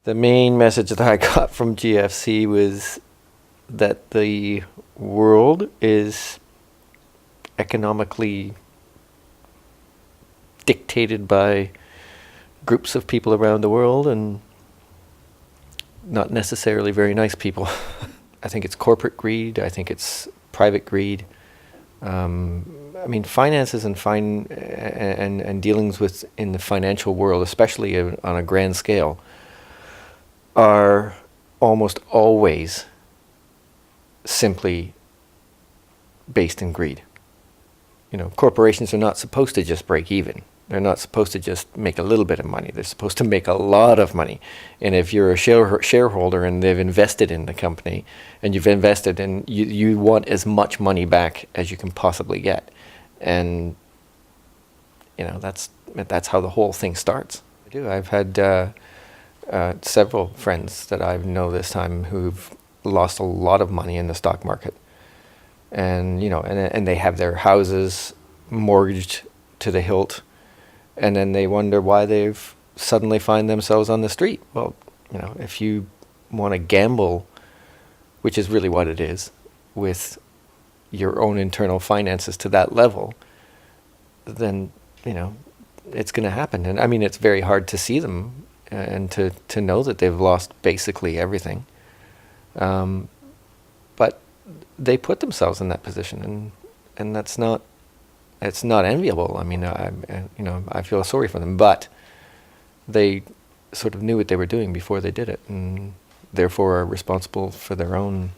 The main message that I got from GFC was that the world is economically dictated by groups of people around the world and not necessarily very nice people. I think it's corporate greed. I think it's private greed. I mean, finances and dealings with in the financial world, especially on a grand scale, are almost always simply based in greed. You know, corporations are not supposed to just break even. They're not supposed to just make a little bit of money. They're supposed to make a lot of money. And if you're a shareholder and they've invested in the company and you've invested and you want as much money back as you can possibly get. And, you know, that's how the whole thing starts. I've had several friends that I know this time who've lost a lot of money in the stock market. And, you know, and they have their houses mortgaged to the hilt. And then they wonder why they've suddenly find themselves on the street. Well, you know, if you want to gamble, which is really what it is, with your own internal finances to that level, then, you know, it's going to happen. And I mean, it's very hard to see them and to know that they've lost basically everything. But they put themselves in that position, and that's not. It's not enviable. I mean, I feel sorry for them, but they sort of knew what they were doing before they did it, and therefore are responsible for their own,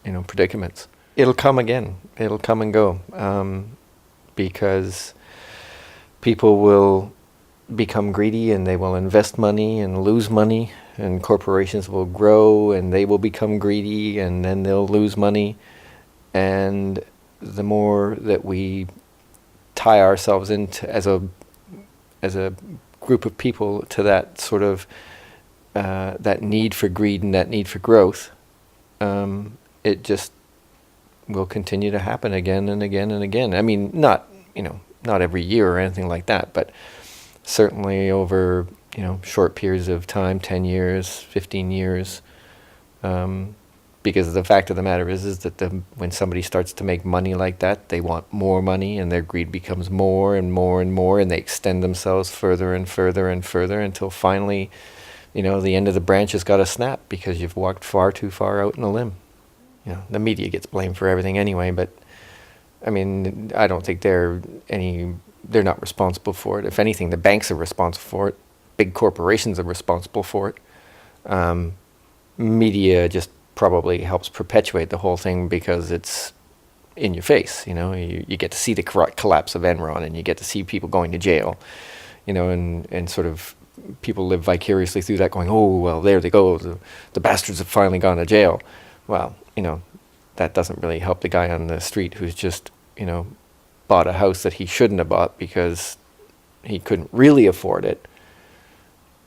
you know, predicaments. It'll come again. It'll come and go, because people will become greedy and they will invest money and lose money, and corporations will grow and they will become greedy and then they'll lose money, and the more that we tie ourselves into as a group of people to that sort of that need for greed and that need for growth, it just will continue to happen again and again and again. I mean, not every year or anything like that, but certainly over, you know, short periods of time, 10 years, 15 years. Because the fact of the matter is that when somebody starts to make money like that, they want more money, and their greed becomes more and more and more, and they extend themselves further and further and further until finally, you know, the end of the branch has got to snap because you've walked far too far out in a limb. You know, the media gets blamed for everything anyway, but I mean, I don't think they're not responsible for it. If anything, the banks are responsible for it. Big corporations are responsible for it. Media just probably helps perpetuate the whole thing because it's in your face. You know, you get to see the collapse of Enron, and you get to see people going to jail, you know, and sort of people live vicariously through that, going, oh, well, there they go, the bastards have finally gone to jail. Well, you know, that doesn't really help the guy on the street who's just, you know, bought a house that he shouldn't have bought because he couldn't really afford it.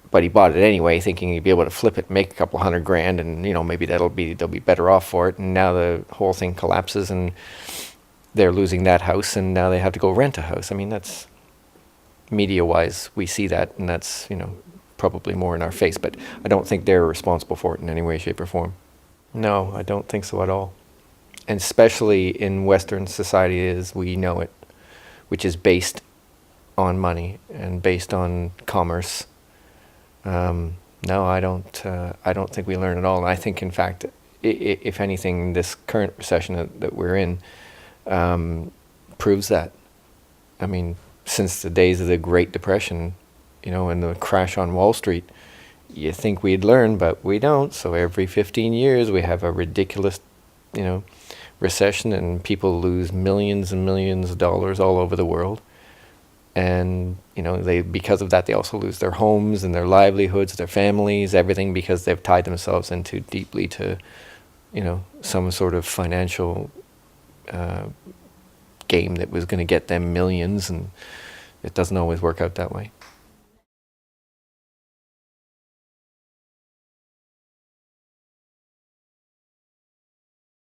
But he bought it anyway, thinking he'd be able to flip it and make a couple $100,000, and, you know, maybe they'll be better off for it. And now the whole thing collapses, and they're losing that house, and now they have to go rent a house. I mean, that's media-wise, we see that, and that's, you know, probably more in our face. But I don't think they're responsible for it in any way, shape, or form. No, I don't think so at all. And especially in Western society as we know it, which is based on money and based on commerce. No, I don't think we learn at all. And I think, in fact, if anything, this current recession that we're in proves that. I mean, since the days of the Great Depression, you know, and the crash on Wall Street, you think we'd learn, but we don't. So every 15 years we have a ridiculous, you know, recession, and people lose millions and millions of dollars all over the world. And, you know, because of that, they also lose their homes and their livelihoods, their families, everything, because they've tied themselves into deeply to, you know, some sort of financial game that was going to get them millions, and it doesn't always work out that way.